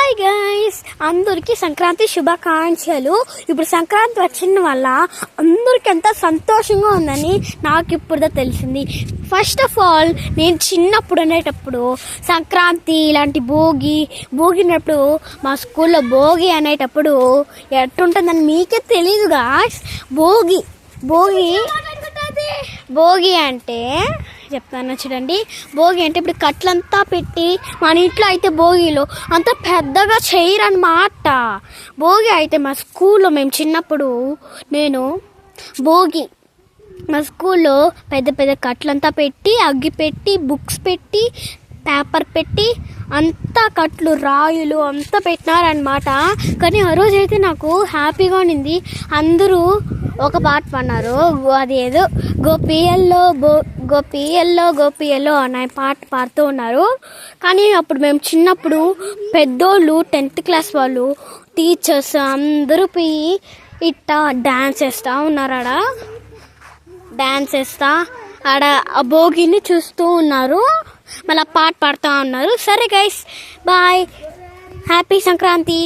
Hi guys, అందరికీ సంక్రాంతి శుభాకాంక్షలు. ఇప్పుడు సంక్రాంతి వచ్చిన వల్ల అందరికి ఎంత సంతోషంగా ఉందని నాకు ఇప్పుడు తెలిసింది. ఫస్ట్ ఆఫ్ ఆల్, నేను చిన్నప్పుడు అనేటప్పుడు సంక్రాంతి ఇలాంటి భోగినప్పుడు మా స్కూల్లో భోగి అనేటప్పుడు ఎట్టుంటుందని మీకే తెలీదు గాయ్స్. భోగి అంటే చెప్తాను చూడండి. భోగి అంటే ఇప్పుడు కట్లంతా పెట్టి, మన ఇంట్లో అయితే భోగిలో అంత పెద్దగా చేయరన్నమాట. భోగి అయితే మా స్కూల్లో మేము చిన్నప్పుడు మా స్కూల్లో పెద్ద పెద్ద కట్లంతా పెట్టి, అగ్గి పెట్టి, బుక్స్ పెట్టి, పేపర్ పెట్టి, అంతా కట్లు రాయులు అంతా పెట్టినారనమాట. కానీ ఆ రోజు అయితే నాకు హ్యాపీగా ఉండింది. అందరూ ఒక పాట పాడినారు, అది ఏదో గోపియల్లో అనే పాట పాడుతూ ఉన్నారు. కానీ అప్పుడు మేము చిన్నప్పుడు పెద్దోళ్ళు 10th క్లాస్ వాళ్ళు, టీచర్స్ అందరూ పోయి ఇట్టా డ్యాన్స్ చేస్తూ ఉన్నారు. ఆడ ఆ భోగిని చూస్తూ ఉన్నారు, మళ్ళీ పాట పాడుతూ ఉన్నారు. సరే గైస్, బాయ్, హ్యాపీ సంక్రాంతి.